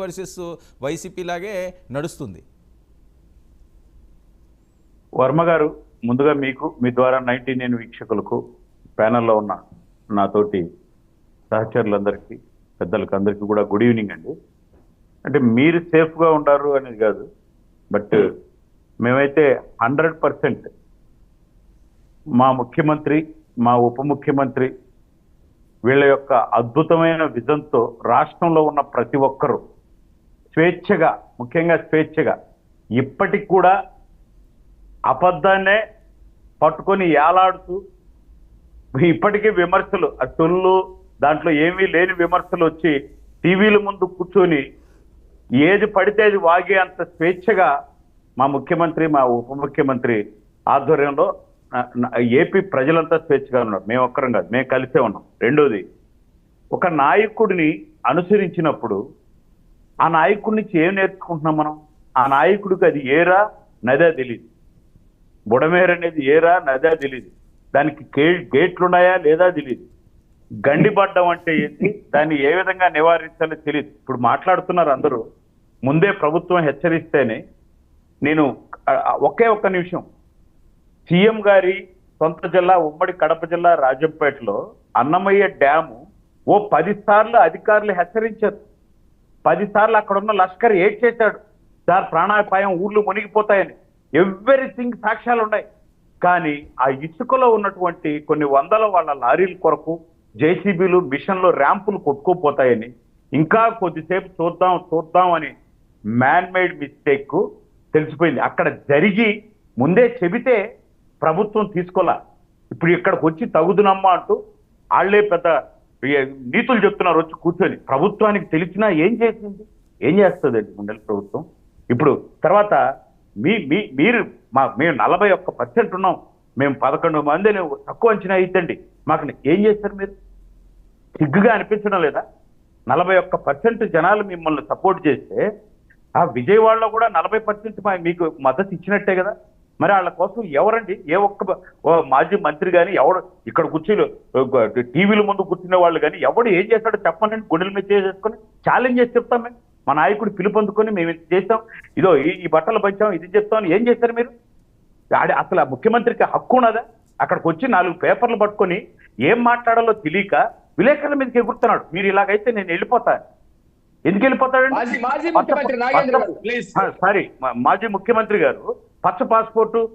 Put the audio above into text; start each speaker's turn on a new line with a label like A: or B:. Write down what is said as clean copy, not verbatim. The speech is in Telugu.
A: వర్సెస్ వైసీపీ లాగే నడుస్తుంది.
B: వర్మ గారు, ముందుగా మీకు మీ ద్వారా 99 వీక్షకులకు, ప్యానెల్లో ఉన్న నాతోటి సహచరులందరికీ, పెద్దలకు అందరికీ కూడా గుడ్ ఈవినింగ్ అండి. అంటే మీరు సేఫ్గా ఉండారు అనేది కాదు, బట్ మేమైతే 100% మా ముఖ్యమంత్రి, మా ఉప ముఖ్యమంత్రి వీళ్ళ యొక్క అద్భుతమైన విజన్తో రాష్ట్రంలో ఉన్న ప్రతి ఒక్కరూ స్వేచ్ఛగా, ముఖ్యంగా స్వేచ్ఛగా, ఇప్పటికి కూడా అబద్ధాన్నే పట్టుకొని ఏలాడుతూ ఇప్పటికీ విమర్శలు, ఆ తొల్లు దాంట్లో ఏమీ లేని విమర్శలు వచ్చి టీవీల ముందు కూర్చొని ఏది పడితే అది వాగే అంత స్వేచ్ఛగా మా ముఖ్యమంత్రి, మా ఉప ముఖ్యమంత్రి ఆధ్వర్యంలో ఏపీ ప్రజలంతా స్వేచ్ఛగా ఉన్నారు. మేము ఒక్కరం కాదు, మేము కలిసే ఉన్నాం. రెండోది, ఒక నాయకుడిని అనుసరించినప్పుడు ఆ నాయకుడి నుంచి ఏం నేర్చుకుంటున్నాం మనం? ఆ నాయకుడికి అది ఏరా నదా తెలియదు, బుడమేర అనేది ఏరా నదా తెలియదు, దానికి గేట్లు ఉన్నాయా లేదా తెలియదు, గండిపడ్డం అంటే ఏంటి, దాన్ని ఏ విధంగా నివారించాలో తెలియదు. ఇప్పుడు మాట్లాడుతున్నారు అందరూ, ముందే ప్రభుత్వం హెచ్చరిస్తేనే. నేను ఒకే ఒక్క నిమిషం, సీఎం గారి సొంత జిల్లా ఉమ్మడి కడప జిల్లా రాజంపేటలో అన్నమయ్య డ్యాము ఓ 10 సార్లు అధికారులు హెచ్చరించారు. 10 సార్లు అక్కడ ఉన్న లష్కర్ ఏడ్ చేశాడు, సార్ ప్రాణాపాయం, ఊర్లు మునిగిపోతాయని. ఎవ్రీథింగ్ సాక్ష్యాలు ఉన్నాయి. కానీ ఆ ఇసుకలో ఉన్నటువంటి కొన్ని వందల వాళ్ళ లారీల కొరకు జేసీబీలు, మిషన్లు, ర్యాంపులు కొట్టుకోపోతాయని, ఇంకా కొద్దిసేపు చూద్దాం అని మ్యాన్ మేడ్ మిస్టేక్ తెలిసిపోయింది. అక్కడ జరిగి ముందే చెబితే ప్రభుత్వం తీసుకోలే. ఇప్పుడు ఇక్కడికి వచ్చి తగుదునమ్మా అంటూ వాళ్లే పెద్ద నీతులు చెప్తున్నారు వచ్చి కూర్చొని. ప్రభుత్వానికి తెలిసినా ఏం చేసింది, ఏం చేస్తుందండి మండలి ప్రభుత్వం? ఇప్పుడు తర్వాత మీరు మేము 41% ఉన్నాం, మేము 11 మందిని తక్కువ అంచనా ఇద్దండి మాకు, ఏం చేస్తారు మీరు? సిగ్గుగా అనిపించడం లేదా? 41% జనాలు మిమ్మల్ని సపోర్ట్ చేస్తే ఆ విజయవాడలో కూడా 40% మీకు మద్దతు ఇచ్చినట్టే కదా. మరి వాళ్ళ కోసం ఎవరండి? ఏ ఒక్క మాజీ మంత్రి కానీ, ఎవడు ఇక్కడ కూర్చొని టీవీల ముందు కూర్చునే వాళ్ళు కానీ ఎవడు ఏం చేస్తాడో చెప్పండి, గుండెల మీద చేసుకొని ఛాలెంజ్ చేసి చెప్తాం. మేము మా నాయకుడు పిలుపొందుకొని మేము ఇది చేస్తాం, ఇదో ఈ బట్టలు పంచాం, ఇది చెప్తాం. ఏం చేస్తారు మీరు? అసలు ఆ ముఖ్యమంత్రికి హక్కు ఉన్నదా? అక్కడికి వచ్చి 4 పేపర్లు పట్టుకొని ఏం మాట్లాడాలో తెలియక విలేకరుల మీదకి ఎగురుతున్నాడు. మీరు ఇలాగైతే నేను వెళ్ళిపోతాను. ఎందుకు వెళ్ళిపోతాడండి?
C: మాజీ ముఖ్యమంత్రి నాగేంద్ర గారు, ప్లీజ్.
B: సారీ, మాజీ ముఖ్యమంత్రి గారు పచ్చ పాస్పోర్టు